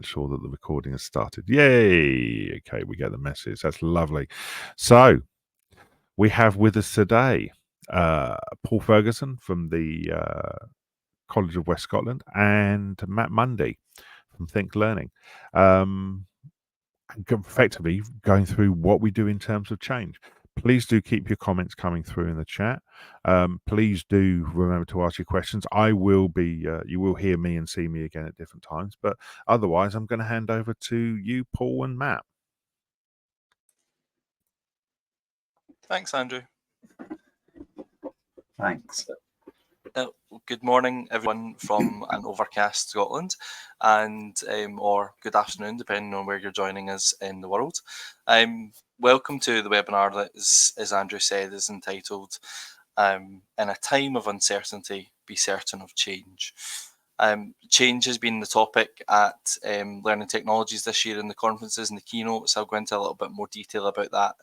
ensure that the recording has started. Yay! Okay, we get the message. That's lovely. So we have with us today Paul Ferguson from the College of West Scotland and Matt Mundy from Think Learning. Effectively going through what we do in terms of change. Please do keep your comments coming through in the chat. Please do remember to ask your questions. I will be, you will hear me and see me again at different times, but otherwise I'm going to hand over to you, Paul and Matt. Thanks, Andrew. Thanks. Good morning, everyone from an overcast Scotland, and or good afternoon, depending on where you're joining us in the world. Welcome to the webinar that is, as Andrew said, is entitled "In a Time of Uncertainty, Be Certain of Change." Change has been the topic at Learning Technologies this year in the conferences and the keynotes. I'll go into a little bit more detail about that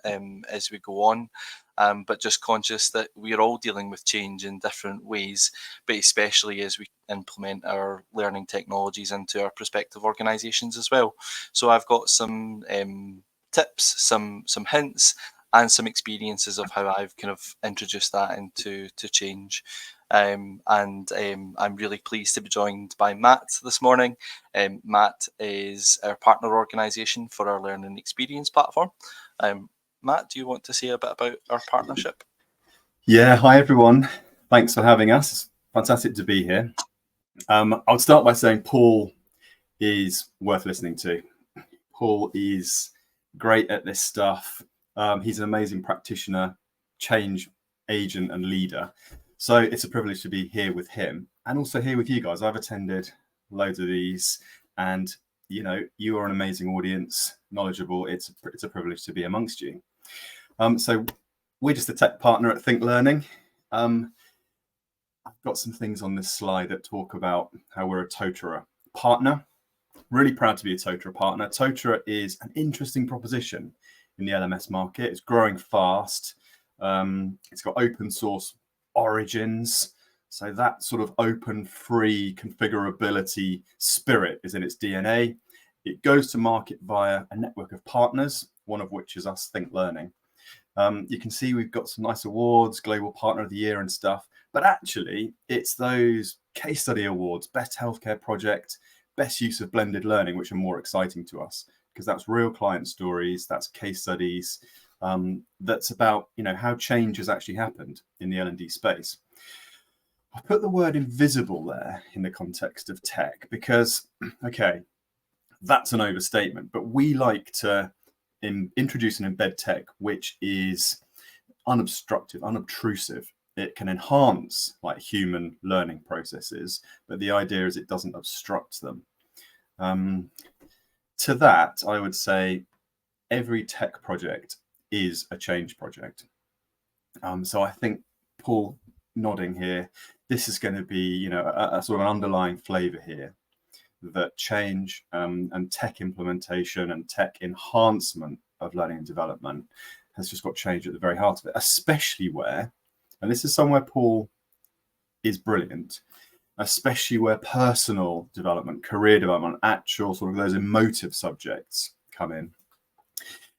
as we go on. But just conscious that we're all dealing with change in different ways, but especially as we implement our learning technologies into our prospective organisations as well. So I've got some tips, some hints, and some experiences of how I've kind of introduced that into change. I'm really pleased to be joined by Matt this morning. Matt is our partner organisation for our learning experience platform. Matt, do you want to say a bit about our partnership? Yeah, hi everyone. Thanks for having us. It's fantastic to be here. I'll start by saying Paul is worth listening to. Paul is great at this stuff. He's an amazing practitioner, change agent and leader. So it's a privilege to be here with him and also here with you guys. I've attended loads of these and you know, you are an amazing audience, knowledgeable. It's a privilege to be amongst you. So we're just a tech partner at Think Learning. I've got some things on this slide that talk about how we're a Totara partner. Really proud to be a Totara partner. Totara is an interesting proposition in the LMS market. It's growing fast. It's got open source origins. So that sort of open, free configurability spirit is in its DNA. It goes to market via a network of partners, one of which is us, Think Learning. You can see we've got some nice awards, Global Partner of the Year and stuff, but actually it's those case study awards, Best Healthcare Project, Best Use of Blended Learning, which are more exciting to us because that's real client stories, that's case studies, that's about, you know, how change has actually happened in the L&D space. I put the word invisible there in the context of tech because, okay, that's an overstatement, but we like to introduce and embed tech which is unobstructive, unobtrusive. It can enhance like human learning processes, but the idea is it doesn't obstruct them. To that, I would say every tech project is a change project. So I think Paul nodding here, this is going to be, you know, a sort of an underlying flavor here that change and tech implementation and tech enhancement of learning and development has just got change at the very heart of it, especially where, and this is somewhere Paul is brilliant, especially where personal development, career development, actual sort of those emotive subjects come in.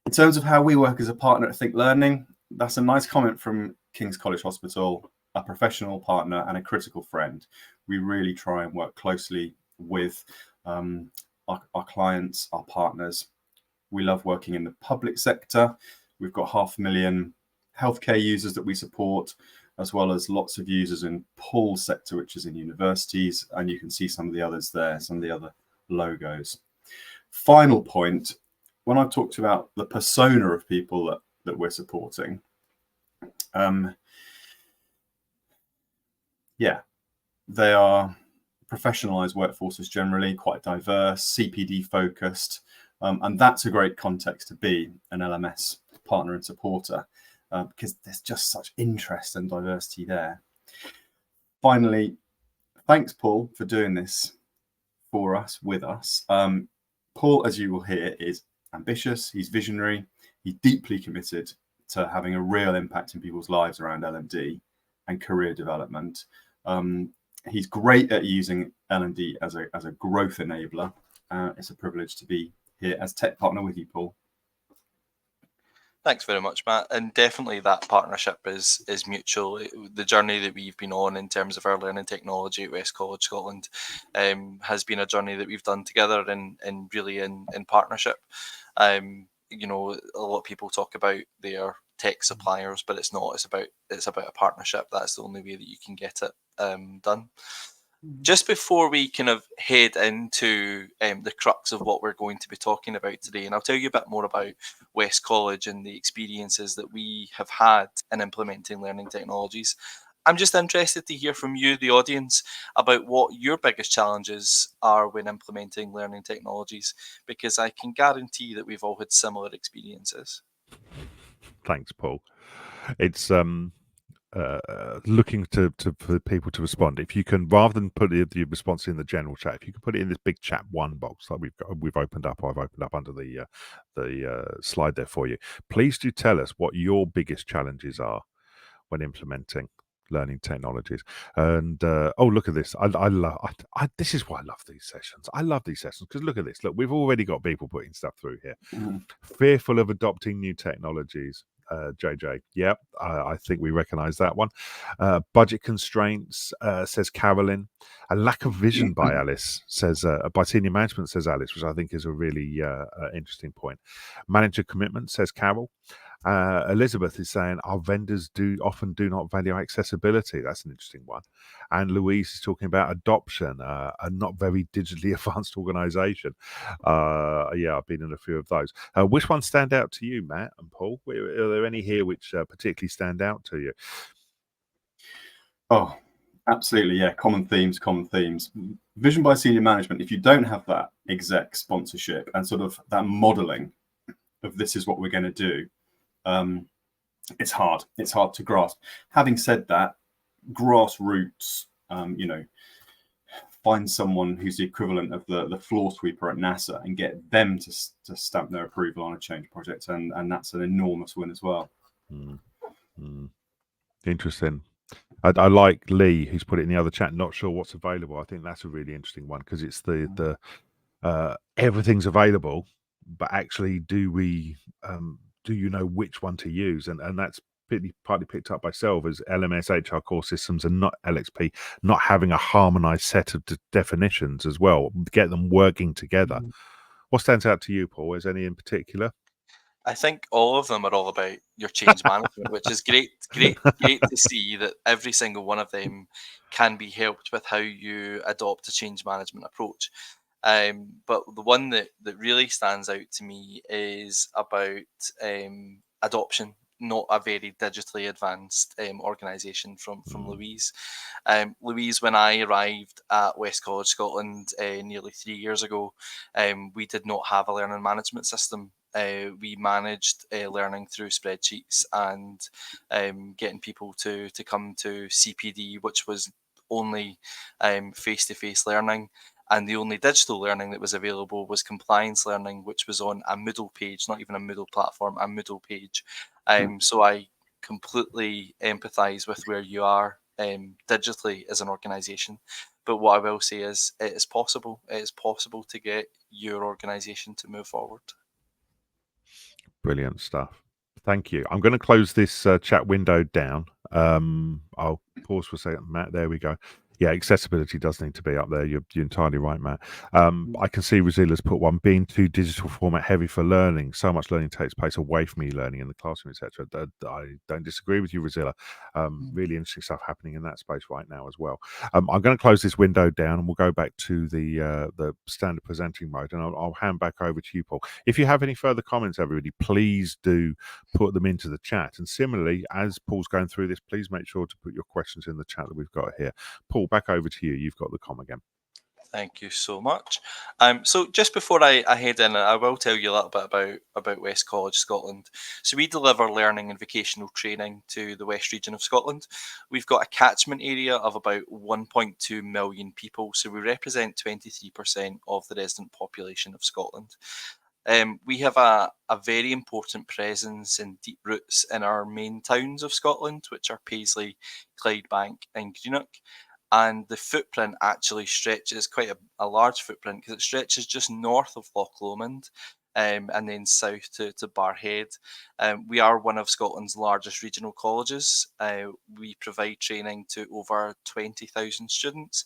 In terms of how we work as a partner at Think Learning, that's a nice comment from King's College Hospital, a professional partner and a critical friend. We really try and work closely with our clients, our partners. We love working in the public sector. We've got 500,000 healthcare users that we support, as well as lots of users in Paul's sector, which is in universities. And you can see some of the others there, some of the other logos. Final point, when I talked about the persona of people that we're supporting, yeah, they are professionalized workforces generally, quite diverse, CPD focused, and that's a great context to be an LMS partner and supporter because there's just such interest and diversity there. Finally, thanks Paul for doing this for us, with us. Paul, as you will hear, is ambitious, he's visionary, he's deeply committed to having a real impact in people's lives around L&D and career development. He's great at using L&D as a growth enabler, It's a privilege to be here as tech partner with you, Paul. Thanks very much, Matt. And definitely that partnership is mutual. The journey that we've been on in terms of our learning technology at West College Scotland has been a journey that we've done together and really in partnership. You know, a lot of people talk about their tech suppliers, but it's not. It's about a partnership. That's the only way that you can get it done. Just before we kind of head into the crux of what we're going to be talking about today, and I'll tell you a bit more about West College and the experiences that we have had in implementing learning technologies, I'm just interested to hear from you, the audience, about what your biggest challenges are when implementing learning technologies, because I can guarantee that we've all had similar experiences. Thanks, Paul. It's looking for people to respond. If you can, rather than put the response in the general chat, if you can put it in this big chat one box like we've opened up, or I've opened up under the slide there for you. Please do tell us what your biggest challenges are when implementing learning technologies. And oh, look at this! I love this is why I love these sessions. I love these sessions because look at this. Look, we've already got people putting stuff through here. Fearful of adopting new technologies. JJ, yep, I think we recognise that one. Budget constraints, says Carolyn. A lack of vision by Alice, says by senior management, says Alice, which I think is a really interesting point. Manager commitment, says Carol. Elizabeth is saying our vendors often do not value accessibility. That's an interesting one. And Louise is talking about adoption, a not very digitally advanced organisation. Yeah, I've been in a few of those. Which ones stand out to you, Matt and Paul? Are there any here which particularly stand out to you? Oh, absolutely. Yeah. Common themes. Vision by senior management. If you don't have that exec sponsorship and sort of that modeling of this is what we're going to do, it's hard. It's hard to grasp. Having said that, grassroots, find someone who's the equivalent of the floor sweeper at NASA and get them to stamp their approval on a change project, and that's an enormous win as well. Interesting. I like Lee, who's put it in the other chat. Not sure what's available. I think that's a really interesting one because it's the everything's available, but actually, do you know which one to use? And that's partly picked up by Selv as LMS HR core systems and not LXP not having a harmonized set of definitions as well. Get them working together. What stands out to you, Paul? Is any in particular? I think all of them are all about your change management, which is great to see that every single one of them can be helped with how you adopt a change management approach. But the one that really stands out to me is about adoption, not a very digitally advanced organisation from Louise. Louise, when I arrived at West College Scotland nearly 3 years ago, we did not have a learning management system. We managed learning through spreadsheets and getting people to come to CPD, which was only face-to-face learning. And the only digital learning that was available was compliance learning, which was on a Moodle page, not even a Moodle platform, a Moodle page. So I completely empathise with where you are digitally as an organisation. But what I will say is it is possible. It is possible to get your organisation to move forward. Brilliant stuff. Thank you. I'm going to close this chat window down. I'll pause for a second, Matt. There we go. Yeah, accessibility does need to be up there. You're entirely right, Matt. I can see Rosilla's put one, being too digital format heavy for learning. So much learning takes place away from e-learning in the classroom, etc. I don't disagree with you, Rosilla. Really interesting stuff happening in that space right now as well. I'm going to close this window down and we'll go back to the standard presenting mode, and I'll hand back over to you, Paul. If you have any further comments, everybody, please do put them into the chat. And similarly, as Paul's going through this, please make sure to put your questions in the chat that we've got here. Paul, back over to you. You've got the com again. Thank you so much. So just before I head in, I will tell you a little bit about West College Scotland. So we deliver learning and vocational training to the West region of Scotland. We've got a catchment area of about 1.2 million people. So we represent 23% of the resident population of Scotland. We have a very important presence and deep roots in our main towns of Scotland, which are Paisley, Clydebank and Greenock. and the footprint actually stretches quite a large footprint because it stretches just north of Loch Lomond. And then south to Barrhead. We are one of Scotland's largest regional colleges. We provide training to over 20,000 students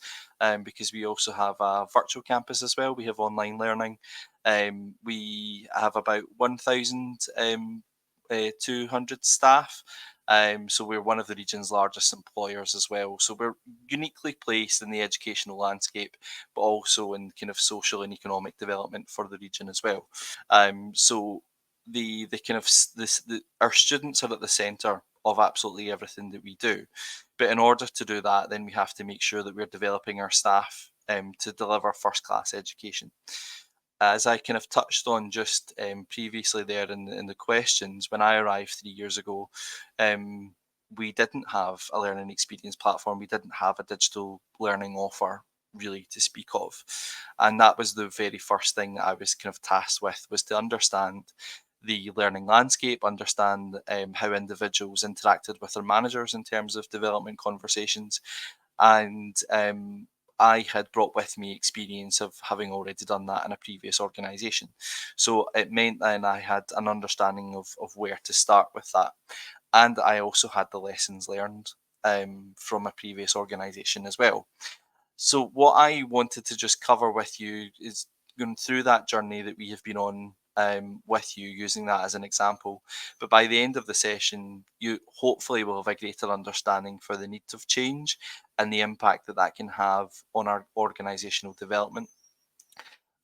because we also have a virtual campus as well. We have online learning. We have about 1,200 staff. So we're one of the region's largest employers as well. So we're uniquely placed in the educational landscape, but also in kind of social and economic development for the region as well. So the kind of our students are at the centre of absolutely everything that we do. But in order to do that, then we have to make sure that we're developing our staff to deliver first class education. As I kind of touched on just previously there in the questions, when I arrived 3 years ago, we didn't have a learning experience platform. We didn't have a digital learning offer really to speak of. And that was the very first thing that I was kind of tasked with, was to understand the learning landscape, understand how individuals interacted with their managers in terms of development conversations. And I had brought with me experience of having already done that in a previous organisation. So it meant then I had an understanding of where to start with that. And I also had the lessons learned from a previous organisation as well. So what I wanted to just cover with you is going through that journey that we have been on with you, using that as an example. But by the end of the session, you hopefully will have a greater understanding for the need of change and the impact that that can have on our organisational development.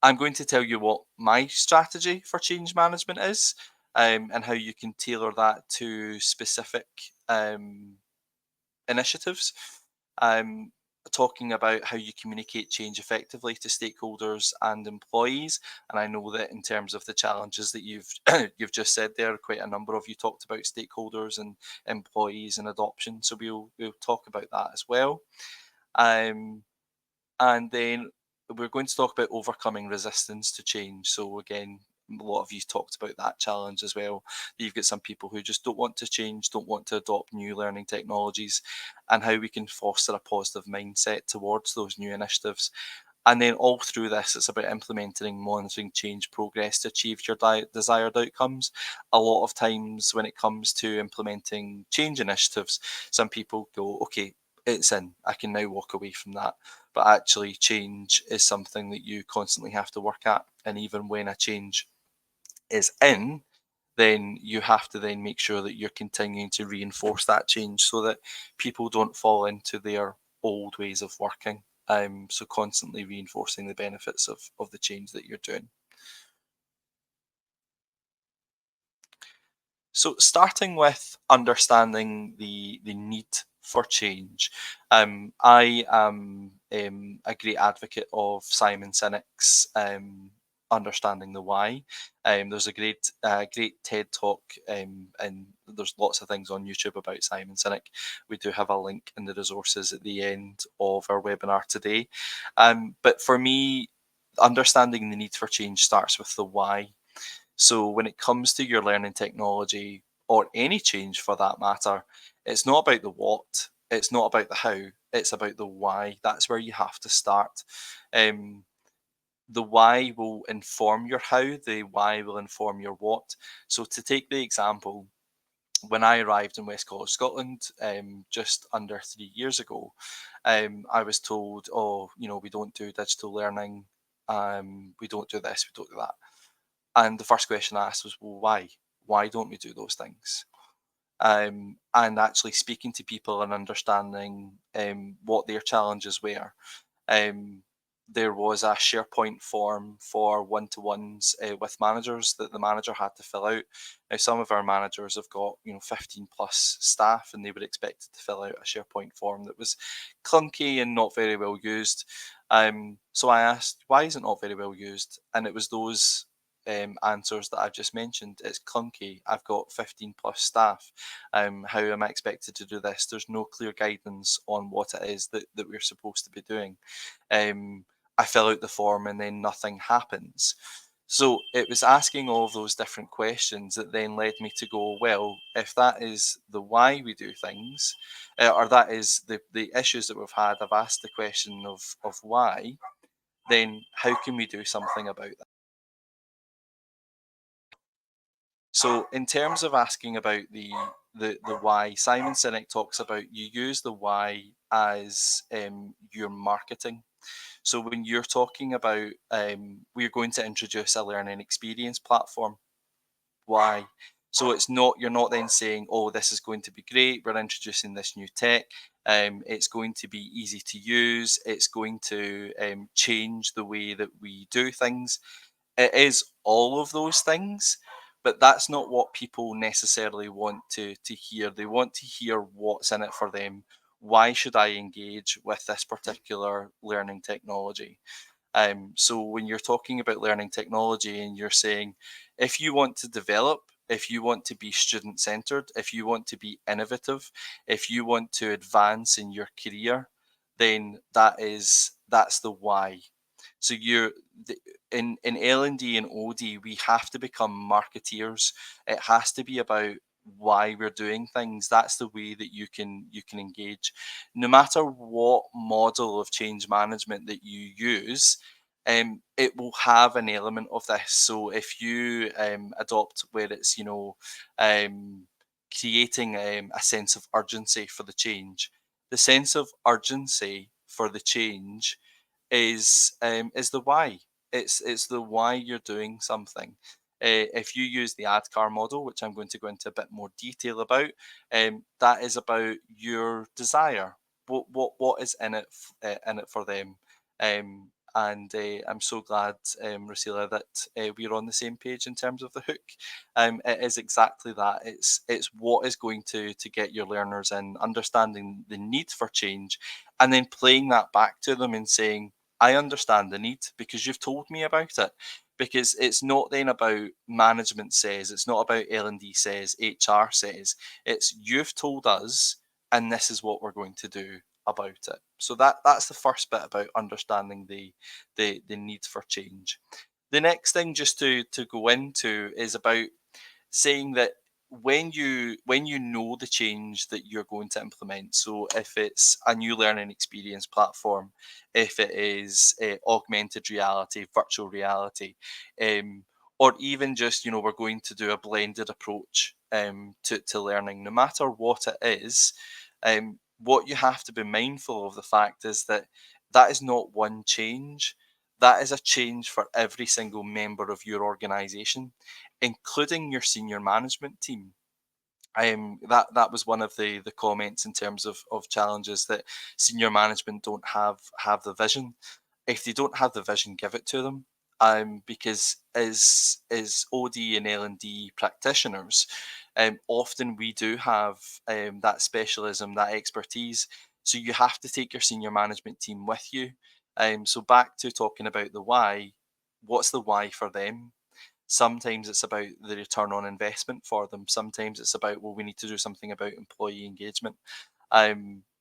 I'm going to tell you what my strategy for change management is, and how you can tailor that to specific initiatives. Talking about how you communicate change effectively to stakeholders and employees. And I know that in terms of the challenges that you've you've just said there, quite a number of you talked about stakeholders and employees and adoption. So we'll talk about that as well. And then we're going to talk about overcoming resistance to change. So again, a lot of you talked about that challenge as well. You've got some people who just don't want to change, don't want to adopt new learning technologies, and how we can foster a positive mindset towards those new initiatives. And then all through this, it's about implementing and monitoring change progress to achieve your desired outcomes. A lot of times when it comes to implementing change initiatives, some people go, okay, it's in, I can now walk away from that. But actually change is something that you constantly have to work at. And even when a change is in, then you have to then make sure that you're continuing to reinforce that change so that people don't fall into their old ways of working. So constantly reinforcing the benefits of the change that you're doing. So starting with understanding the need for change, I am a great advocate of Simon Sinek's understanding the why. There's a great TED talk, and there's lots of things on YouTube about Simon Sinek. We do have a link in the resources at the end of our webinar today. But for me, understanding the need for change starts with the why. So when it comes to your learning technology, or any change for that matter, it's not about the what, it's not about the how, it's about the why. That's where you have to start. The why will inform your how, the why will inform your what. So to take the example, when I arrived in West College, Scotland, just under 3 years ago, I was told, oh, we don't do digital learning, we don't do this, we don't do that. And the first question I asked was, well, why? Why don't we do those things? And actually speaking to people and understanding what their challenges were. There was a SharePoint form for one-to-ones with managers that the manager had to fill out. Now, some of our managers have got 15 plus staff, and they were expected to fill out a SharePoint form that was clunky and not very well used. So I asked, why is it not very well used? And it was those answers that I've just mentioned. It's clunky. I've got 15 plus staff. How am I expected to do this? There's no clear guidance on what it is that we're supposed to be doing. I fill out the form and then nothing happens. So it was asking all of those different questions that then led me to go, well, if that is the why we do things, or that is the issues that we've had, I've asked the question of why, then how can we do something about that? So in terms of asking about the why, Simon Sinek talks about you use the why as your marketing. So when you're talking about we're going to introduce a learning experience platform, why? So you're not then saying, oh, this is going to be great, we're introducing this new tech, it's going to be easy to use, it's going to change the way that we do things. It is all of those things, but that's not what people necessarily want to hear. They want to hear what's in it for them. Why should I engage with this particular learning technology? So when you're talking about learning technology and you're saying, if you want to develop, if you want to be student centered, if you want to be innovative, if you want to advance in your career, then that's the why. So in L&D and OD, we have to become marketeers. It has to be about why we're doing things. That's the way that you can engage. No matter what model of change management that you use, it will have an element of this. So if you adopt where it's creating a sense of urgency for the change, the sense of urgency for the change is the why. It's the why you're doing something. If you use the ADKAR model, which I'm going to go into a bit more detail about, that is about your desire. What is in it for them? And I'm so glad, Rusila, that we're on the same page in terms of the hook. It is exactly that. It's what is going to get your learners in, understanding the need for change, and then playing that back to them and saying, I understand the need because you've told me about it. Because it's not then about management says, it's not about L&D says, HR says. It's you've told us, and this is what we're going to do about it. So that's the first bit about understanding the need for change. The next thing just to go into is about saying that when you know the change that you're going to implement, so if it's a new learning experience platform, if it is augmented reality, virtual reality, or even just we're going to do a blended approach to learning, no matter what it is, what you have to be mindful of the fact is that that is not one change. That is a change for every single member of your organization, including your senior management team. That was one of the comments in terms of challenges, that senior management don't have the vision. If they don't have the vision, give it to them. Because as OD and L&D practitioners, often we do have that specialism, that expertise. So you have to take your senior management team with you. So back to talking about the why. What's the why for them? Sometimes it's about the return on investment for them. Sometimes it's about, well, we need to do something about employee engagement.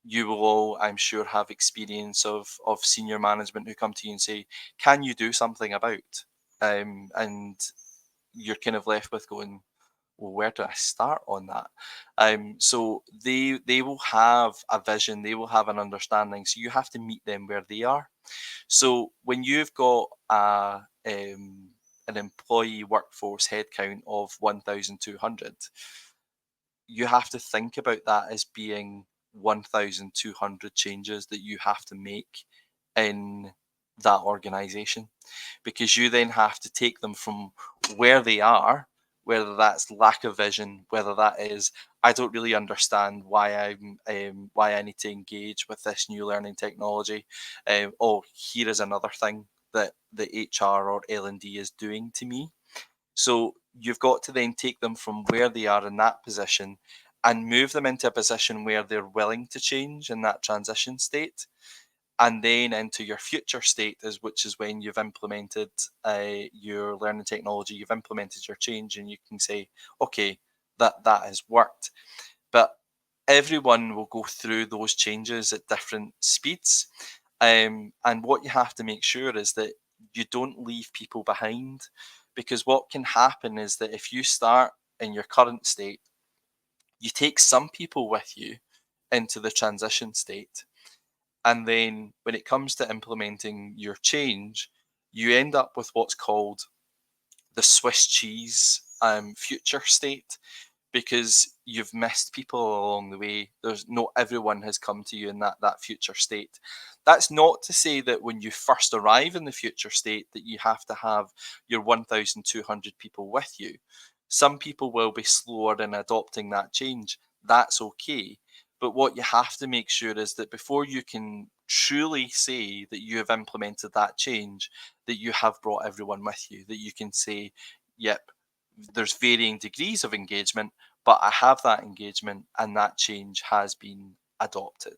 You will all, I'm sure, have experience of senior management who come to you and say, can you do something about? And you're kind of left with going, well, where do I start on that? So they will have a vision, they will have an understanding. So you have to meet them where they are. So when you've got an employee workforce headcount of 1,200, you have to think about that as being 1,200 changes that you have to make in that organization, because you then have to take them from where they are, whether that's lack of vision, whether that is, I don't really understand why I need to engage with this new learning technology. Oh, here is another thing that the HR or L&D is doing to me. So you've got to then take them from where they are in that position and move them into a position where they're willing to change in that transition state, and then into your future state, which is when you've implemented your learning technology, you've implemented your change, and you can say, okay, that has worked. But everyone will go through those changes at different speeds, and what you have to make sure is that you don't leave people behind. Because what can happen is that if you start in your current state, you take some people with you into the transition state. And then when it comes to implementing your change, you end up with what's called the Swiss cheese future state, because you've missed people along the way. Not everyone has come to you in that future state. That's not to say that when you first arrive in the future state that you have to have your 1,200 people with you. Some people will be slower in adopting that change. That's okay. But what you have to make sure is that before you can truly say that you have implemented that change, that you have brought everyone with you, that you can say, yep, there's varying degrees of engagement, but I have that engagement and that change has been adopted.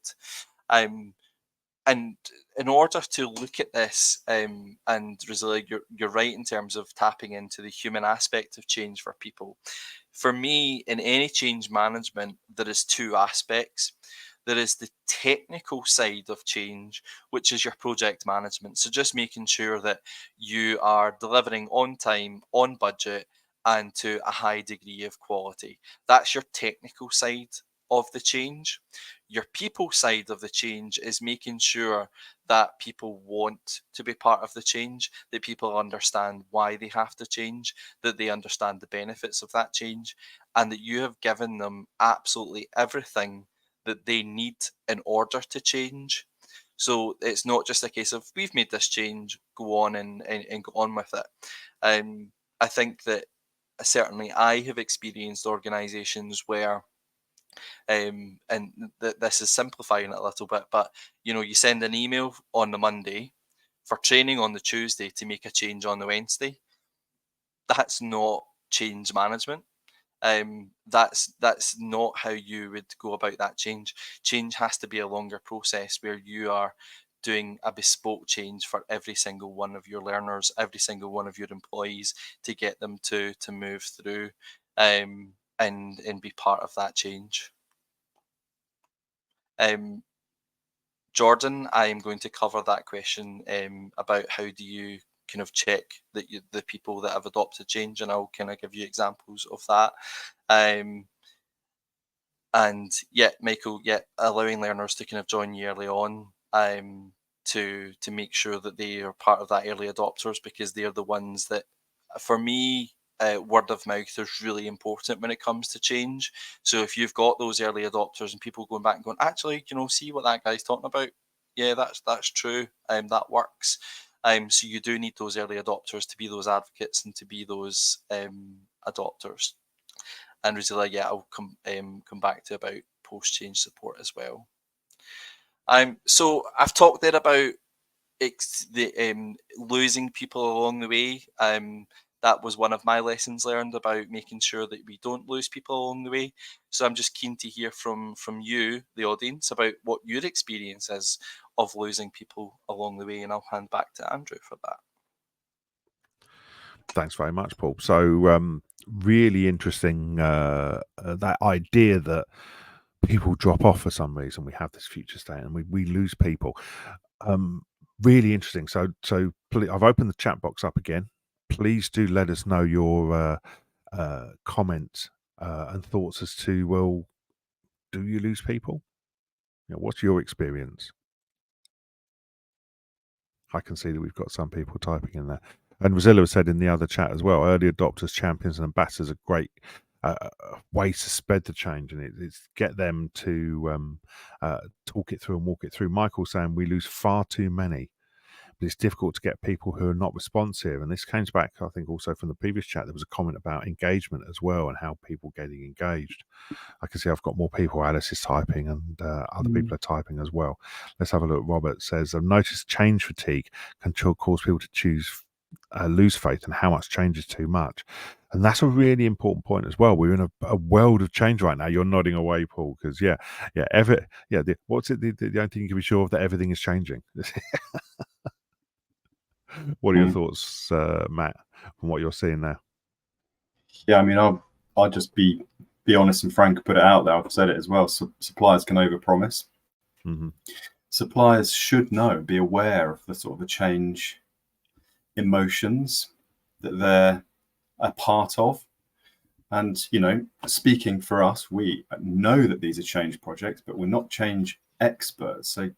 And in order to look at this, and Rosalia, you're right in terms of tapping into the human aspect of change for people. For me, in any change management, there is two aspects. There is the technical side of change, which is your project management. So just making sure that you are delivering on time, on budget, and to a high degree of quality. That's your technical side of the change. Your people side of the change is making sure that people want to be part of the change, that people understand why they have to change, that they understand the benefits of that change, and that you have given them absolutely everything that they need in order to change. So it's not just a case of, we've made this change, go on and go on with it. I think that certainly I have experienced organizations where and this is simplifying it a little bit, but you send an email on the Monday for training on the Tuesday to make a change on the Wednesday. That's not change management. That's not how you would go about that change. Change has to be a longer process where you are doing a bespoke change for every single one of your learners, every single one of your employees, to get them to move through and be part of that change. Jordan, I am going to cover that question about how do you kind of check that the people that have adopted change, and I'll kind of give you examples of that. And yeah, Michael, allowing learners to kind of join you early on to make sure that they are part of that early adopters, because they're the ones that, for me, word of mouth is really important when it comes to change. So if you've got those early adopters and people going back and going, actually, see what that guy's talking about, yeah, that's true, that works. So you do need those early adopters to be those advocates and to be those adopters. And Rosalia, I'll come back to about post-change support as well. So I've talked there about losing people along the way. That was one of my lessons learned, about making sure that we don't lose people along the way. So I'm just keen to hear from you, the audience, about what your experience is of losing people along the way, and I'll hand back to Andrew for that. Thanks very much, Paul. So really interesting, that idea that people drop off for some reason. We have this future state and we lose people. Really interesting. So please, I've opened the chat box up again. Please do let us know your comments and thoughts as to, well, do you lose people? What's your experience? I can see that we've got some people typing in there. And Rosalia said in the other chat as well, early adopters, champions and ambassadors are great way to spread the change, and it's get them to talk it through and walk it through. Michael saying we lose far too many, but it's difficult to get people who are not responsive. And this comes back, I think, also from the previous chat. There was a comment about engagement as well and how people getting engaged. I can see I've got more people. Alice is typing and other people are typing as well. Let's have a look. Robert says, I've noticed change fatigue can cause people to lose faith in how much change is too much. And that's a really important point as well. We're in a world of change right now. You're nodding away, Paul, because what's it? The only thing you can be sure of, that everything is changing. What are your thoughts, Matt, from what you're seeing there? Yeah, I mean, I'll just be honest and frank and put it out there. I've said it as well. So suppliers can overpromise. Suppliers should know, be aware of the sort of the change emotions that they're a part of. And, you know, speaking for us, we know that these are change projects, but we're not change experts. So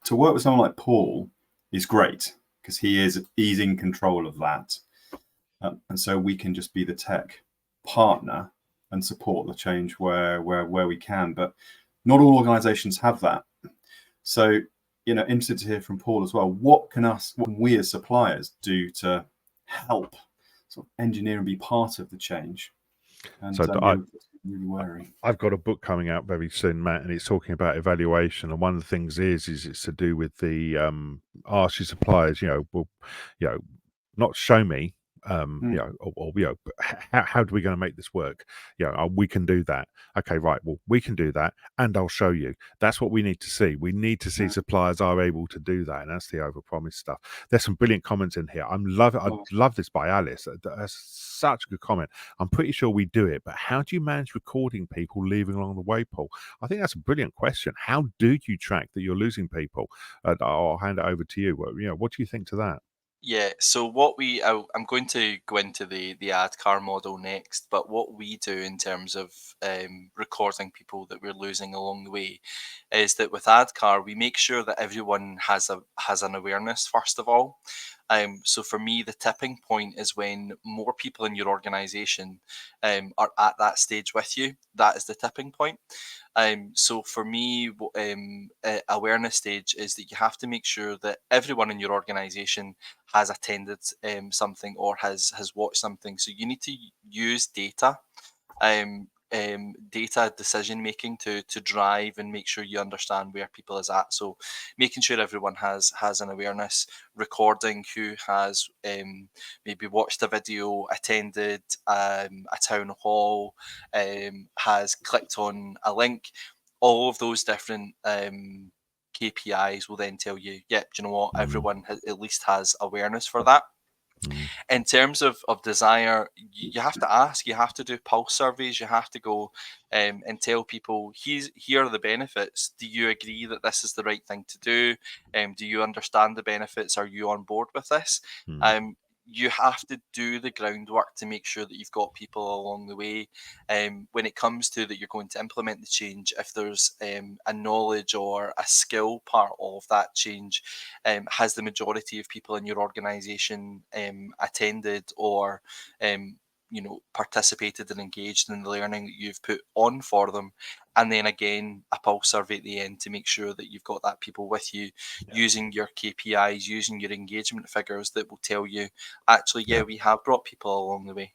to work with someone like Paul is great because he's in control of that. And so we can just be the tech partner and support the change where we can. But not all organizations have that. So, you know, interested to hear from Paul as well. What can we as suppliers do to help sort of engineer and be part of the change? And so really wary. I've got a book coming out very soon, Matt, and it's talking about evaluation. And one of the things is it's to do with the ask your suppliers, not show me, but how do we going to make this work? We can do that. Okay, right. Well, we can do that, and I'll show you. That's what we need to see. We need to see suppliers are able to do that, and that's the overpromise stuff. There's some brilliant comments in here. I love this by Alice. That's such a good comment. I'm pretty sure we do it, but how do you manage recording people leaving along the way, Paul? I think that's a brilliant question. How do you track that you're losing people? I'll hand it over to you. What do you think to that? Yeah, so I'm going to go into the ADKAR model next, but what we do in terms of recording people that we're losing along the way is that with ADKAR we make sure that everyone has an awareness first of all. So for me, the tipping point is when more people in your organization are at that stage with you. That is the tipping point. So for me, awareness stage is that you have to make sure that everyone in your organization has attended something or has watched something. So you need to use data. Data decision making to drive and make sure you understand where people is at. So making sure everyone has an awareness, recording who has maybe watched a video, attended a town hall, has clicked on a link. All of those different KPIs will then tell you, do you know what, everyone at least has awareness for that. In terms of desire, you have to ask, you have to do pulse surveys, you have to go and tell people, here are the benefits. Do you agree that this is the right thing to do? Do you understand the benefits? Are you on board with this? You have to do the groundwork to make sure that you've got people along the way. When it comes to that you're going to implement the change, if there's a knowledge or a skill part of that change, has the majority of people in your organization attended or participated and engaged in the learning that you've put on for them? And then again, a pulse survey at the end to make sure that you've got that people with you, using your KPIs, using your engagement figures that will tell you, actually, we have brought people along the way.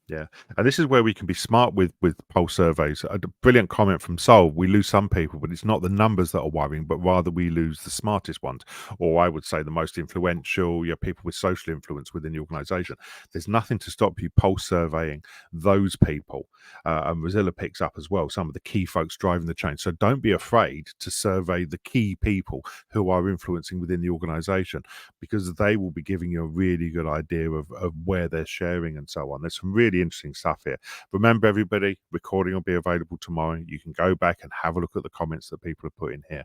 Yeah, and this is where we can be smart with pulse surveys. A brilliant comment from Sol. We lose some people, but it's not the numbers that are worrying, but rather we lose the smartest ones, or I would say the most influential, people with social influence within the organisation. There's nothing to stop you pulse surveying those people, and Mozilla picks up as well some of the key folks driving the change. So don't be afraid to survey the key people who are influencing within the organisation, because they will be giving you a really good idea of where they're sharing and so on. There's some really interesting stuff here. Remember, everybody, recording will be available tomorrow. You can go back and have a look at the comments that people have put in here,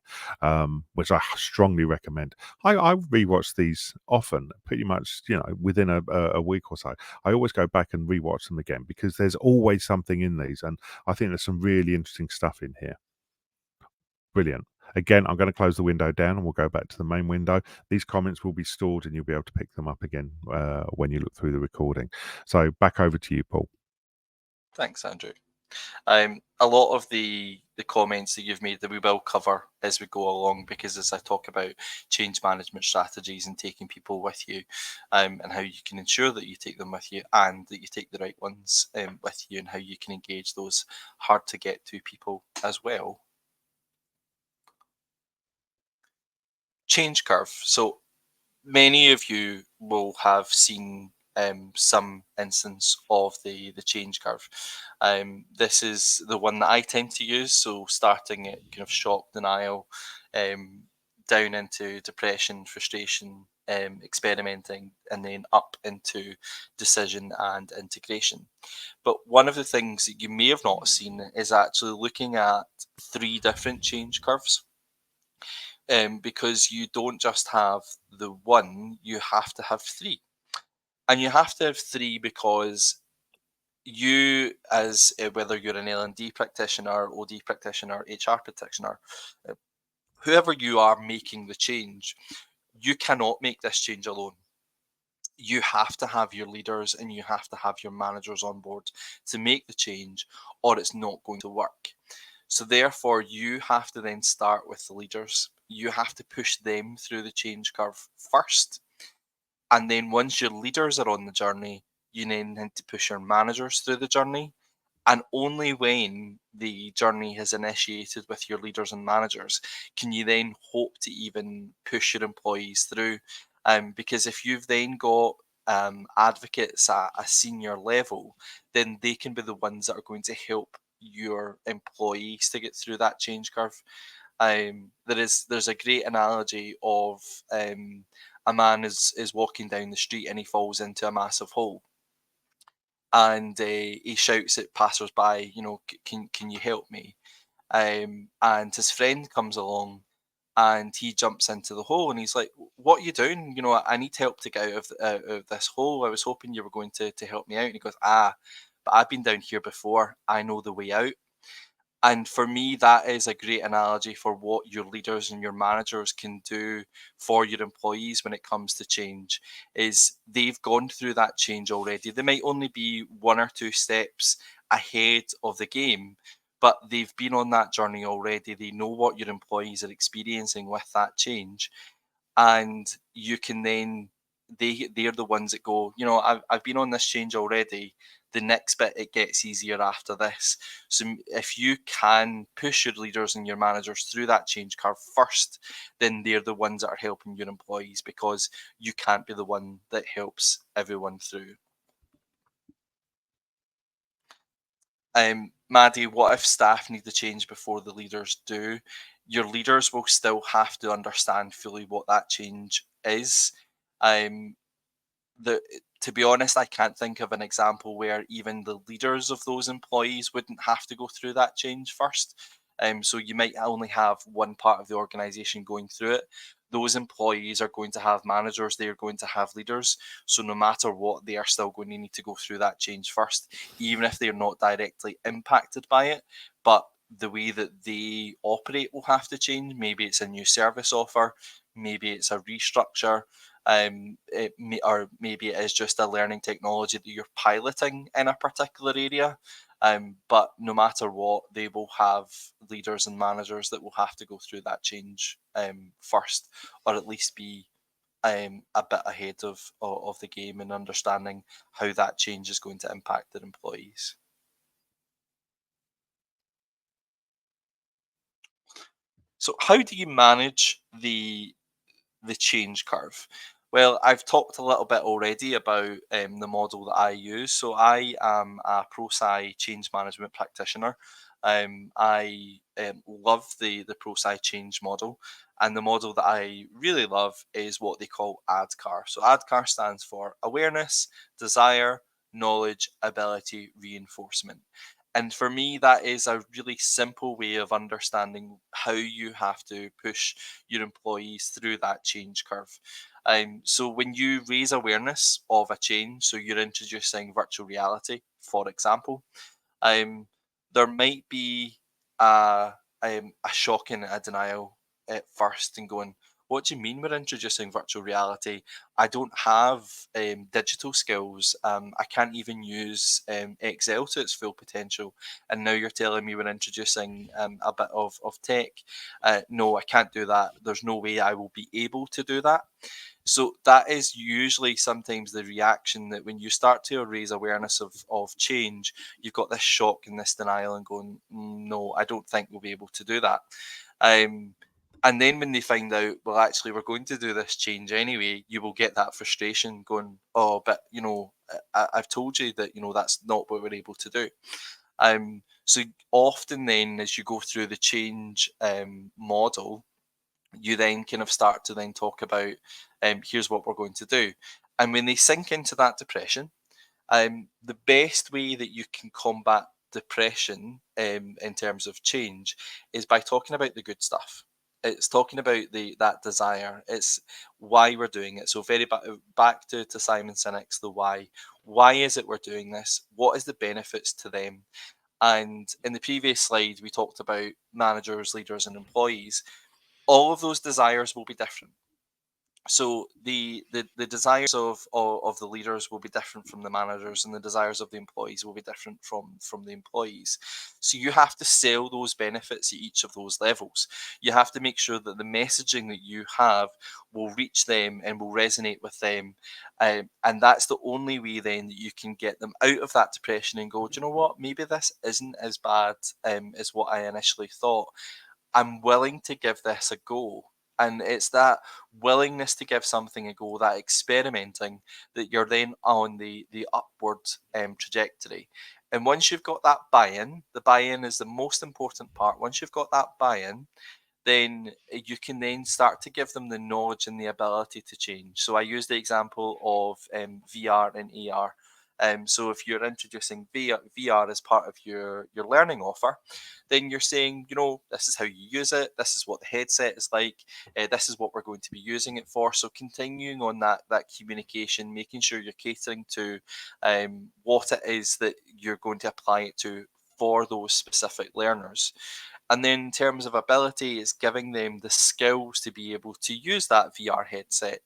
which I strongly recommend. I rewatch these often, pretty much, within a week or so. I always go back and rewatch them again because there's always something in these, and I think there's some really interesting stuff in here. Brilliant. Again, I'm going to close the window down and we'll go back to the main window. These comments will be stored and you'll be able to pick them up again when you look through the recording. So back over to you, Paul. Thanks, Andrew. A lot of the comments that you've made that we will cover as we go along, because as I talk about change management strategies and taking people with you, and how you can ensure that you take them with you and that you take the right ones with you, and how you can engage those hard to get to people as well. Change curve. So many of you will have seen some instance of the change curve. This is the one that I tend to use. So starting at kind of shock, denial, down into depression, frustration, experimenting, and then up into decision and integration. But one of the things that you may have not seen is actually looking at 3 different change curves. because you don't just have the one, you have to have three. And you have to have three because you, as whether you're an L&D practitioner, OD practitioner, HR practitioner, uh, whoever you are making the change, you cannot make this change alone. You have to have your leaders and you have to have your managers on board to make the change, or it's not going to work. So therefore, you have to then start with the leaders. You have to push them through the change curve first. And then once your leaders are on the journey, you then need to push your managers through the journey. And only when the journey has initiated with your leaders and managers can you then hope to even push your employees through. Because if you've then got advocates at a senior level, then they can be the ones that are going to help your employees to get through that change curve. There's a great analogy of a man is walking down the street and he falls into a massive hole, and he shouts at passers-by, can you help me? And his friend comes along and he jumps into the hole and he's like, what are you doing? I need help to get out of this hole. I was hoping you were going to help me out. And he goes, but I've been down here before. I know the way out. And for me, that is a great analogy for what your leaders and your managers can do for your employees when it comes to change. Is they've gone through that change already. They might only be one or two steps ahead of the game, but they've been on that journey already. They know what your employees are experiencing with that change. And you can then, they're the ones that go, I've been on this change already. The next bit, it gets easier after this. So if you can push your leaders and your managers through that change curve first, then they're the ones that are helping your employees, because you can't be the one that helps everyone through. Maddie, what if staff need to change before the leaders do? Your leaders will still have to understand fully what that change is. To be honest, I can't think of an example where even the leaders of those employees wouldn't have to go through that change first. So you might only have one part of the organization going through it. Those employees are going to have managers, they are going to have leaders. So no matter what, they are still going to need to go through that change first, even if they're not directly impacted by it. But the way that they operate will have to change. Maybe it's a new service offer, maybe it's a restructure, or maybe it is just a learning technology that you're piloting in a particular area. But no matter what, they will have leaders and managers that will have to go through that change first, or at least be a bit ahead of the game and understanding how that change is going to impact their employees. So how do you manage the change curve? Well, I've talked a little bit already about the model that I use. So I am a ProSci change management practitioner. I love the ProSci change model, and the model that I really love is what they call ADKAR. So ADKAR stands for awareness, desire, knowledge, ability, reinforcement. And for me, that is a really simple way of understanding how you have to push your employees through that change curve. So when you raise awareness of a change, so you're introducing virtual reality, for example, there might be a shock and a denial at first, and going, what do you mean we're introducing virtual reality? I don't have digital skills. I can't even use Excel to its full potential. And now you're telling me we're introducing a bit of tech. No, I can't do that. There's no way I will be able to do that. So that is usually sometimes the reaction, that when you start to raise awareness of change, you've got this shock and this denial and going, no, I don't think we'll be able to do that. And then when they find out, well, actually, we're going to do this change anyway, you will get that frustration going, oh, but, I've told you that, that's not what we're able to do. So often then, as you go through the change model, you then kind of start to then talk about, here's what we're going to do. And when they sink into that depression, the best way that you can combat depression in terms of change is by talking about the good stuff. it's talking about that desire. It's why we're doing it. So very back to Simon Sinek's the why. Why is it we're doing this? What is the benefits to them? And in the previous slide, we talked about managers, leaders, and employees. All of those desires will be different. So the desires of the leaders will be different from the managers, and the desires of the employees will be different from the employees. So you have to sell those benefits at each of those levels. You have to make sure that the messaging that you have will reach them and will resonate with them, and that's the only way then that you can get them out of that depression and go, do you know what, maybe this isn't as bad as what I initially thought. I'm willing to give this a go. And it's that willingness to give something a go, that experimenting, that you're then on the upward trajectory. And once you've got that buy-in, the buy-in is the most important part. Once you've got that buy-in, then you can then start to give them the knowledge and the ability to change. So I use the example of VR and AR. So if you're introducing VR as part of your learning offer, then you're saying, this is how you use it. This is what the headset is like. This is what we're going to be using it for. So continuing on that communication, making sure you're catering to what it is that you're going to apply it to for those specific learners. And then in terms of ability, it's giving them the skills to be able to use that VR headset.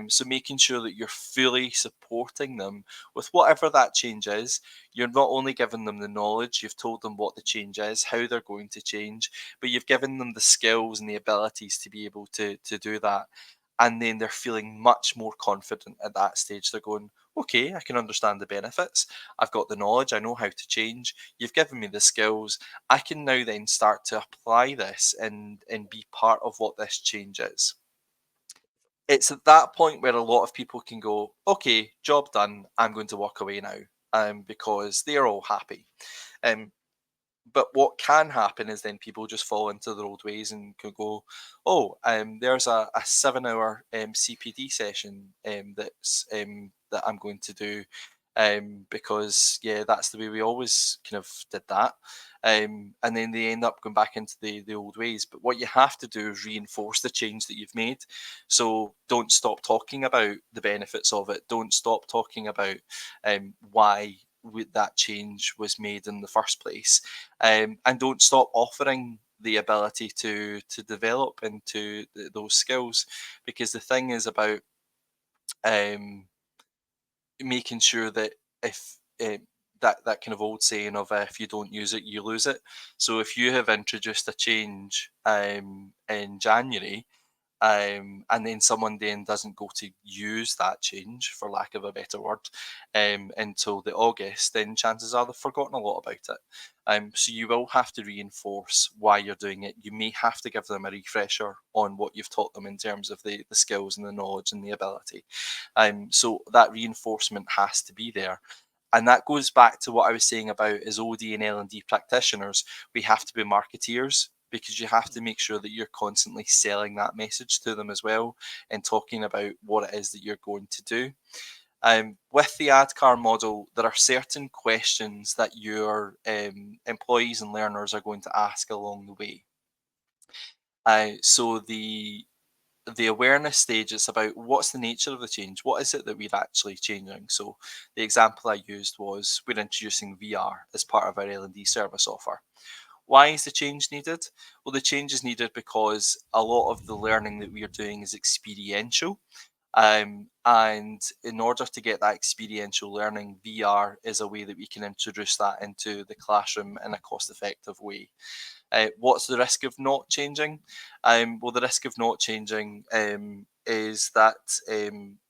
So making sure that you're fully supporting them with whatever that change is. You're not only giving them the knowledge, you've told them what the change is, how they're going to change, but you've given them the skills and the abilities to be able to do that. And then they're feeling much more confident at that stage. They're going, okay, I can understand the benefits. I've got the knowledge. I know how to change. You've given me the skills. I can now then start to apply this and be part of what this change is. It's at that point where a lot of people can go, okay, job done. I'm going to walk away now, because they're all happy. But what can happen is then people just fall into their old ways and could go, oh, there's a 7-hour CPD session that I'm going to do, because that's the way we always kind of did that, and then they end up going back into the old ways. But what you have to do is reinforce the change that you've made. So don't stop talking about the benefits of it. Don't stop talking about why that change was made in the first place, and don't stop offering the ability to develop into those skills, because the thing is about making sure that if that kind of old saying of if you don't use it, you lose it. So if you have introduced a change in January, and then someone then doesn't go to use that change, for lack of a better word, until the August, then chances are they've forgotten a lot about it. So you will have to reinforce why you're doing it. You may have to give them a refresher on what you've taught them in terms of the skills and the knowledge and the ability. So that reinforcement has to be there. And that goes back to what I was saying about as OD and L&D practitioners, we have to be marketeers, because you have to make sure that you're constantly selling that message to them as well and talking about what it is that you're going to do. With the ADKAR model, there are certain questions that your employees and learners are going to ask along the way. So the awareness stage is about what's the nature of the change, what is it that we're actually changing. So the example I used was we're introducing VR as part of our L&D service offer. Why is the change needed? Well, the change is needed because a lot of the learning that we are doing is experiential. And in order to get that experiential learning, VR is a way that we can introduce that into the classroom in a cost-effective way. What's the risk of not changing? Well, the risk of not changing is that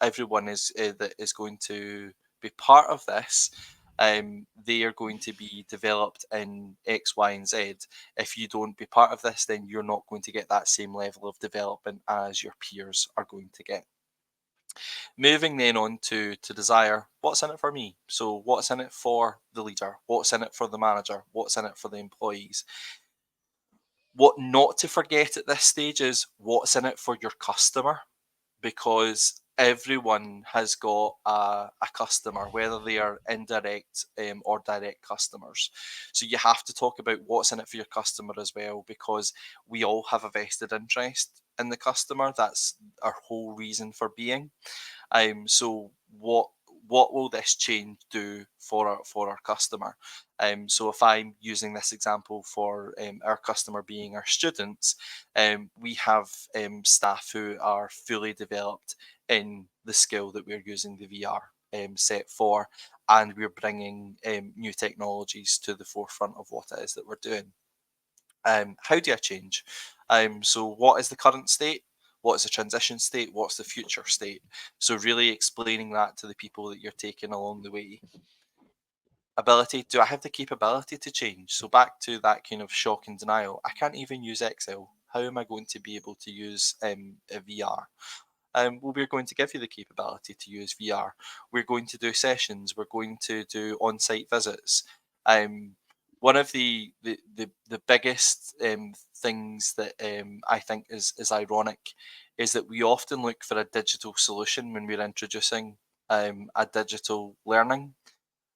everyone that is going to be part of this, they are going to be developed in X, Y, and Z. If you don't be part of this, then you're not going to get that same level of development as your peers are going to get. Moving then on to desire, what's in it for me? So what's in it for the leader? What's in it for the manager? What's in it for the employees? What not to forget at this stage is what's in it for your customer, because everyone has got a customer, whether they are indirect or direct customers. So you have to talk about what's in it for your customer as well, because we all have a vested interest in the customer. That's our whole reason for being. So what will this change do for our customer? So if I'm using this example for our customer being our students, we have staff who are fully developed in the skill that we're using the VR set for, and we're bringing new technologies to the forefront of what it is that we're doing. How do I change? So what is the current state? What is the transition state? What's the future state? So really explaining that to the people that you're taking along the way. Ability, do I have the capability to change? So back to that kind of shock and denial. I can't even use Excel. How am I going to be able to use a VR? Well, we're going to give you the capability to use VR. We're going to do sessions. We're going to do on-site visits. One of the biggest things that I think is ironic is that we often look for a digital solution when we're introducing a digital learning.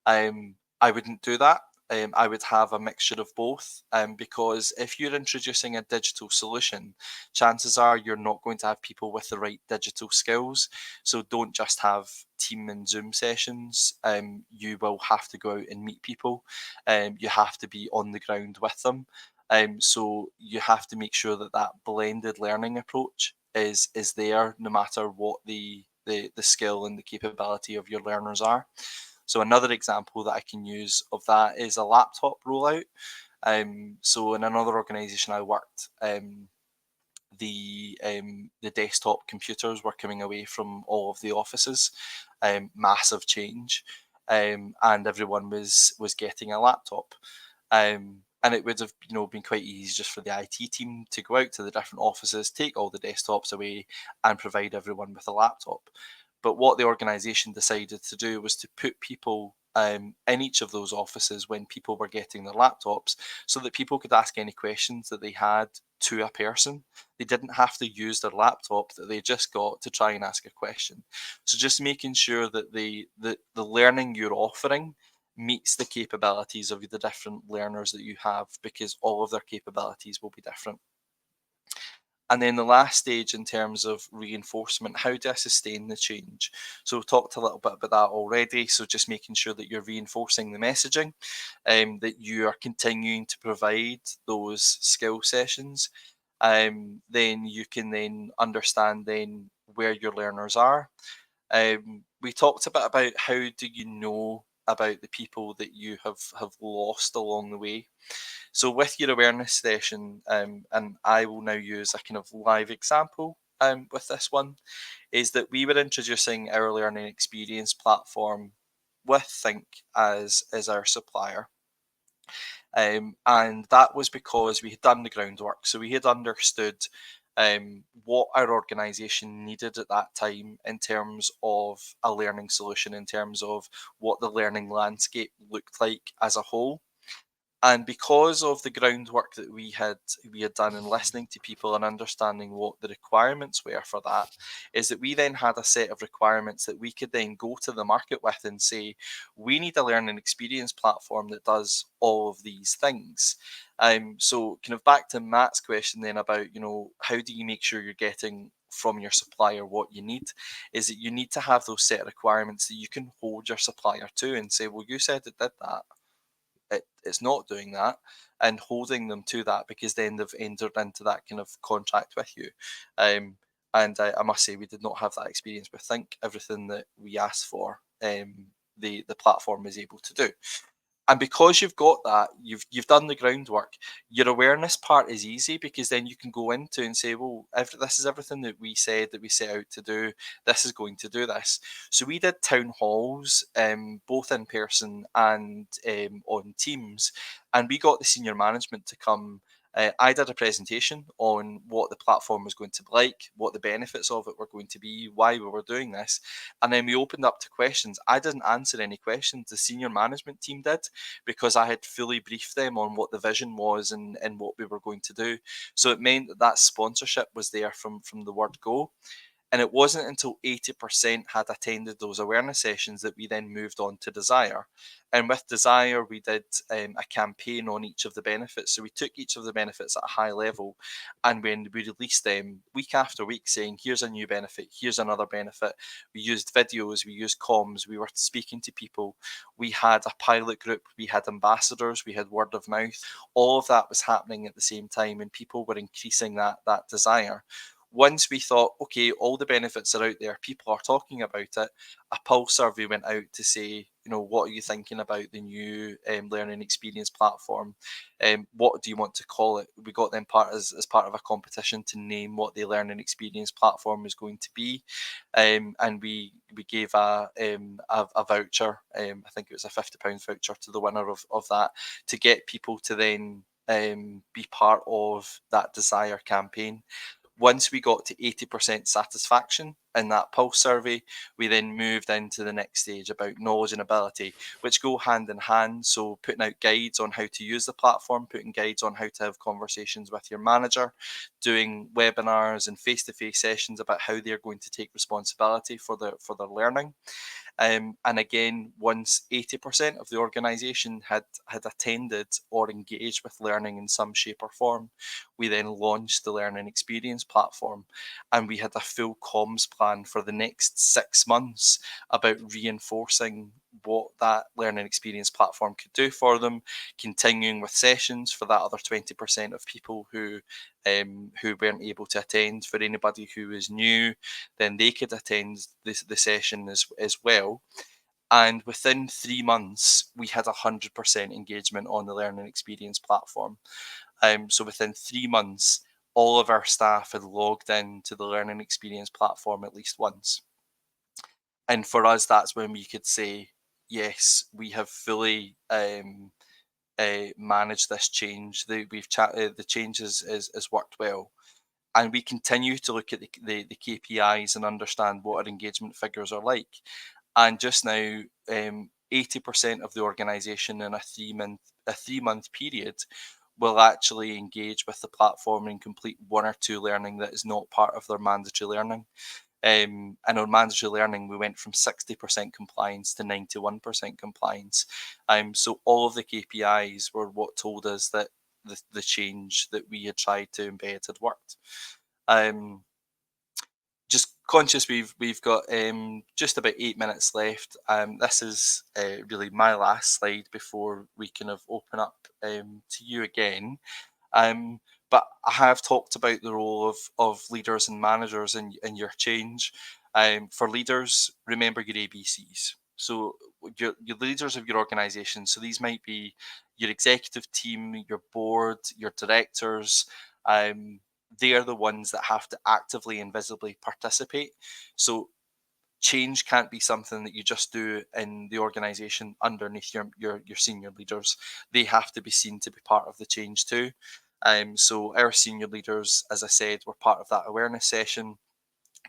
I wouldn't do that. I would have a mixture of both, because if you're introducing a digital solution, chances are you're not going to have people with the right digital skills. So don't just have team and Zoom sessions. You will have to go out and meet people. You have to be on the ground with them. So you have to make sure that that blended learning approach is there, no matter what the skill and the capability of your learners are. So another example that I can use of that is a laptop rollout. So in another organisation I worked, the desktop computers were coming away from all of the offices, massive change, and everyone was getting a laptop. And it would have been quite easy just for the IT team to go out to the different offices, take all the desktops away, and provide everyone with a laptop. But what the organisation decided to do was to put people in each of those offices when people were getting their laptops, so that people could ask any questions that they had to a person. They didn't have to use their laptop that they just got to try and ask a question. So just making sure that the learning you're offering meets the capabilities of the different learners that you have, because all of their capabilities will be different. And then the last stage in terms of reinforcement, how do I sustain the change? So we've talked a little bit about that already. So just making sure that you're reinforcing the messaging, that you are continuing to provide those skill sessions. Then you can then understand then where your learners are. We talked a bit about how do you know about the people that you have lost along the way. So with your awareness session, and I will now use a kind of live example with this one, is that we were introducing our learning experience platform with Think as our supplier. And that was because we had done the groundwork. So we had understood what our organisation needed at that time in terms of a learning solution, in terms of what the learning landscape looked like as a whole. And because of the groundwork that we had done in listening to people and understanding what the requirements were for that, is that we then had a set of requirements that we could then go to the market with and say, we need a learning experience platform that does all of these things. So kind of back to Matt's question then about, how do you make sure you're getting from your supplier what you need, is that you need to have those set of requirements that you can hold your supplier to and say, well, you said it did that. It's not doing that, and holding them to that, because then they've entered into that kind of contract with you. And I must say, we did not have that experience with Think. Everything that we asked for, the platform is able to do. And because you've got that, you've done the groundwork. Your awareness part is easy, because then you can go into and say, well, this is everything that we said that we set out to do. This is going to do this. So we did town halls, both in person and on Teams, and we got the senior management to come. I did a presentation on what the platform was going to be like, what the benefits of it were going to be, why we were doing this. And then we opened up to questions. I didn't answer any questions. The senior management team did, because I had fully briefed them on what the vision was and what we were going to do. So it meant that sponsorship was there from the word go. And it wasn't until 80% had attended those awareness sessions that we then moved on to Desire. And with Desire, we did a campaign on each of the benefits. So we took each of the benefits at a high level, and when we released them week after week saying, here's a new benefit, here's another benefit. We used videos, we used comms, we were speaking to people. We had a pilot group, we had ambassadors, we had word of mouth. All of that was happening at the same time, and people were increasing that desire. Once we thought, okay, all the benefits are out there, people are talking about it, a pulse survey went out to say, what are you thinking about the new learning experience platform? What do you want to call it? We got them as part of a competition to name what the learning experience platform is going to be. And we gave a voucher, I think it was a £50 voucher to the winner of that, to get people to then be part of that Desire campaign. Once we got to 80% satisfaction in that pulse survey, we then moved into the next stage about knowledge and ability, which go hand in hand. So putting out guides on how to use the platform, putting guides on how to have conversations with your manager, doing webinars and face-to-face sessions about how they're going to take responsibility for their learning. And again, once 80% of the organisation had attended or engaged with learning in some shape or form, we then launched the Learning Experience platform, and we had a full comms plan for the next 6 months about reinforcing what that Learning Experience platform could do for them, continuing with sessions for that other 20% of people who weren't able to attend. For anybody who is new, then they could attend the session as well. And within 3 months, we had 100% engagement on the Learning Experience platform. So within 3 months, all of our staff had logged into the Learning Experience platform at least once. And for us, that's when we could say, yes, we have fully managed this change. The change has worked well. And we continue to look at the KPIs and understand what our engagement figures are like. And just now, 80% of the organisation in a 3-month period will actually engage with the platform and complete 1 or 2 learning that is not part of their mandatory learning. And on mandatory learning, we went from 60% compliance to 91% compliance. So all of the KPIs were what told us that the change that we had tried to embed had worked. Just conscious we've got just about 8 minutes left. This is really my last slide before we kind of open up to you again. But I have talked about the role of leaders and managers in your change. For leaders, remember your ABCs. So your leaders of your organisation. So these might be your executive team, your board, your directors. They are the ones that have to actively and visibly participate. So change can't be something that you just do in the organisation underneath your senior leaders. They have to be seen to be part of the change too. So our senior leaders, as I said, were part of that awareness session.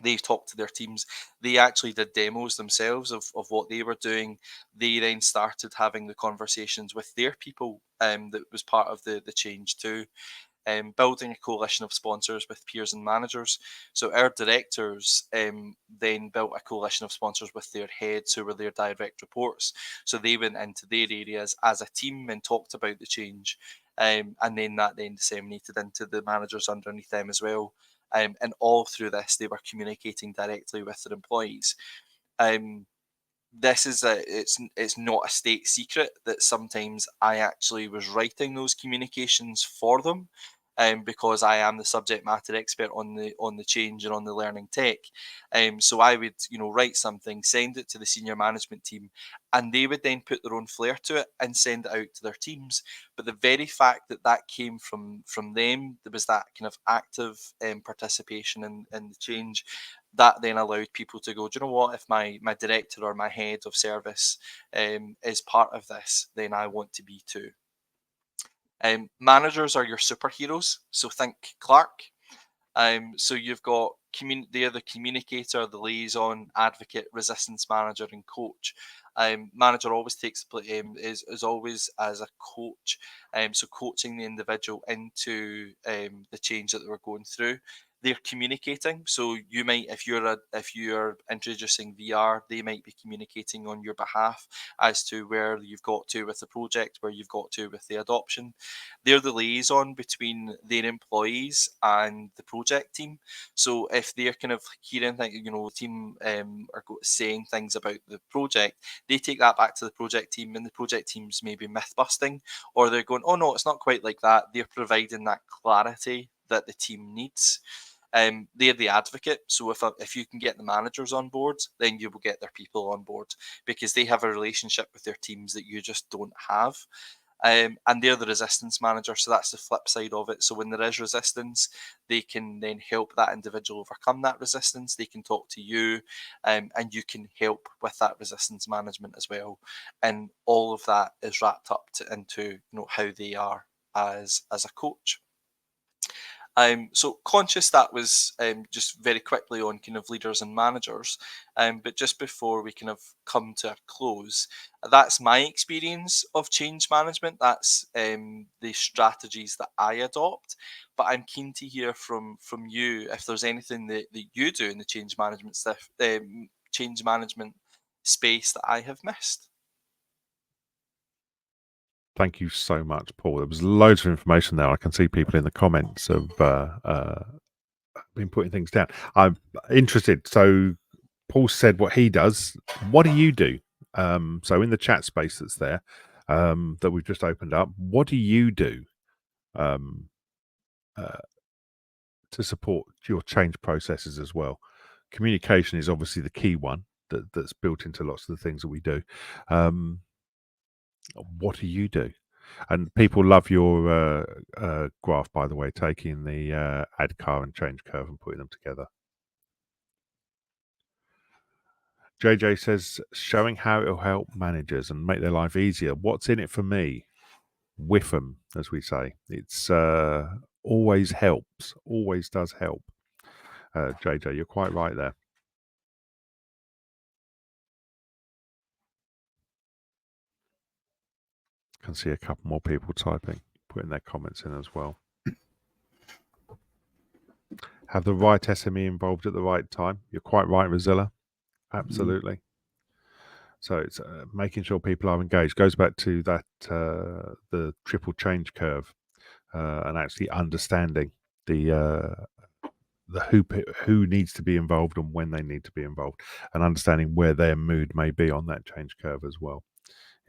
They talked to their teams. They actually did demos themselves of what they were doing. They then started having the conversations with their people that was part of the change too. Building a coalition of sponsors with peers and managers. So our directors then built a coalition of sponsors with their heads, who were their direct reports. So they went into their areas as a team and talked about the change. And then that then disseminated into the managers underneath them as well. And all through this, they were communicating directly with their employees. This is it's not a state secret that sometimes I actually was writing those communications for them, because I am the subject matter expert on the change and on the learning tech. So I would write something, send it to the senior management team, and they would then put their own flair to it and send it out to their teams. But the very fact that came from them, there was that kind of active participation in the change. That then allowed people to go, do you know what, if my director or my head of service is part of this, then I want to be too. Managers are your superheroes, so think Clark. So you've got they're the communicator, the liaison, advocate, resistance manager, and coach. Manager always takes is always as a coach, so coaching the individual into the change that they were going through. they're communicating. So you might, if you're introducing VR, they might be communicating on your behalf as to where you've got to with the project, where you've got to with the adoption. They're the liaison between their employees and the project team. So if they're kind of hearing things, the team are saying things about the project, they take that back to the project team, and the project team's maybe myth busting, or they're going, oh no, it's not quite like that. They're providing that clarity that the team needs. They're the advocate. So if you can get the managers on board, then you will get their people on board, because they have a relationship with their teams that you just don't have. And they're the resistance manager. So that's the flip side of it. So when there is resistance, they can then help that individual overcome that resistance. They can talk to you, and you can help with that resistance management as well. And all of that is wrapped up into how they are as a coach. So conscious that was just very quickly on kind of leaders and managers, but just before we kind of come to a close, that's my experience of change management. That's the strategies that I adopt. But I'm keen to hear from you if there's anything that you do in the change management stuff, change management space that I have missed. Thank you so much, Paul. There was loads of information there. I can see people in the comments have been putting things down. I'm interested. So Paul said what he does. What do you do? So in the chat space that's there, that we've just opened up, what do you do to support your change processes as well? Communication is obviously the key one that's built into lots of the things that we do. What do you do? And people love your graph, by the way, taking the ADKAR and change curve and putting them together. JJ says, showing how it'll help managers and make their life easier. What's in it for me? With them, as we say. It's always helps, always does help. JJ, you're quite right there. Can see a couple more people typing, putting their comments in as well. Have the right SME involved at the right time. You're quite right, Rosilla. Absolutely. So it's making sure people are engaged. Goes back to that the triple change curve, and actually understanding the who needs to be involved and when they need to be involved, and understanding where their mood may be on that change curve as well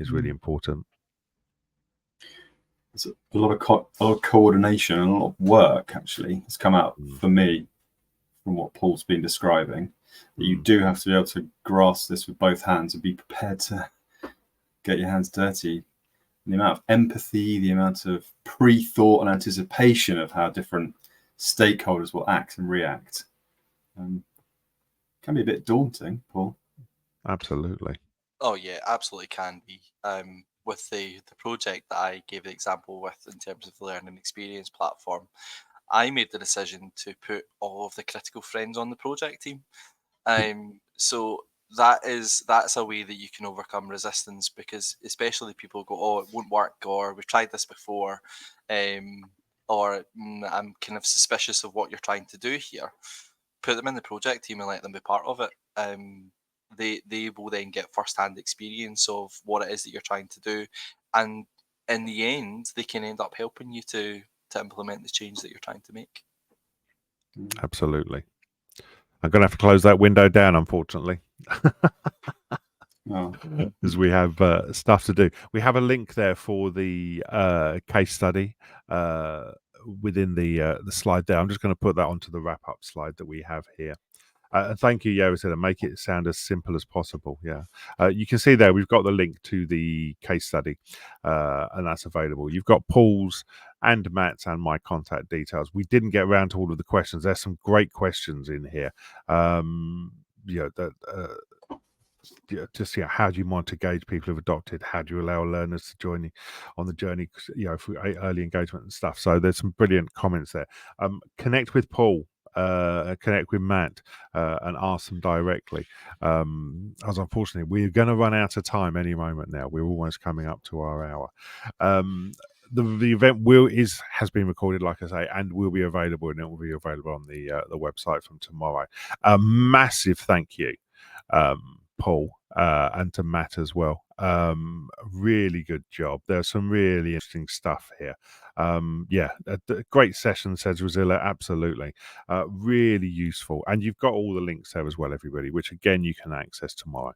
is really important. There's a lot of coordination and a lot of work actually has come out for me from what Paul's been describing. That you do have to be able to grasp this with both hands and be prepared to get your hands dirty. And the amount of empathy, the amount of pre-thought and anticipation of how different stakeholders will act and react can be a bit daunting, Paul. Absolutely. Oh yeah, absolutely can be. With the project that I gave the example with in terms of the learning experience platform, I made the decision to put all of the critical friends on the project team. So that's a way that you can overcome resistance, because especially people go, oh, it won't work, or we've tried this before, or I'm kind of suspicious of what you're trying to do here. Put them in the project team and let them be part of it. They will then get first-hand experience of what it is that you're trying to do, and in the end, they can end up helping you to implement the change that you're trying to make. Absolutely. I'm going to have to close that window down, unfortunately, because we have stuff to do. We have a link there for the case study within the slide there. I'm just going to put that onto the wrap-up slide that we have here. Thank you, Yoda, make it sound as simple as possible. Yeah, you can see there we've got the link to the case study, and that's available. You've got Paul's and Matt's and my contact details. We didn't get around to all of the questions. There's some great questions in here. Just how do you want to gauge people who've adopted? How do you allow learners to join on the journey? For early engagement and stuff. So there's some brilliant comments there. Connect with Paul. Connect with Matt and ask them directly. As unfortunately, we're going to run out of time any moment now. We're almost coming up to our hour. the event has been recorded, like I say, and will be available, and it will be available on the website from tomorrow. A massive thank you, Paul, and to Matt as well. Really good job. There's some really interesting stuff here. Yeah, a great session, says Rosilla. Absolutely. Really useful. And you've got all the links there as well, everybody, which again you can access tomorrow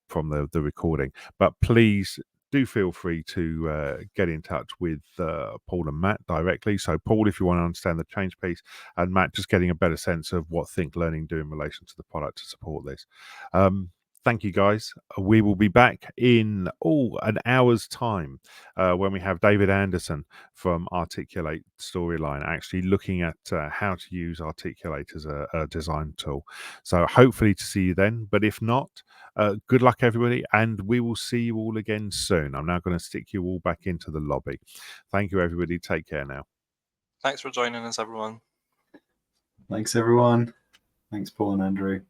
from the recording. But please do feel free to get in touch with Paul and Matt directly. So Paul, if you want to understand the change piece, and Matt, just getting a better sense of what Think Learning do in relation to the product to support this. Thank you, guys. We will be back in an hour's time when we have David Anderson from Articulate Storyline actually looking at how to use Articulate as a design tool. So hopefully to see you then. But if not, good luck, everybody, and we will see you all again soon. I'm now going to stick you all back into the lobby. Thank you, everybody. Take care now. Thanks for joining us, everyone. Thanks, everyone. Thanks, Paul and Andrew.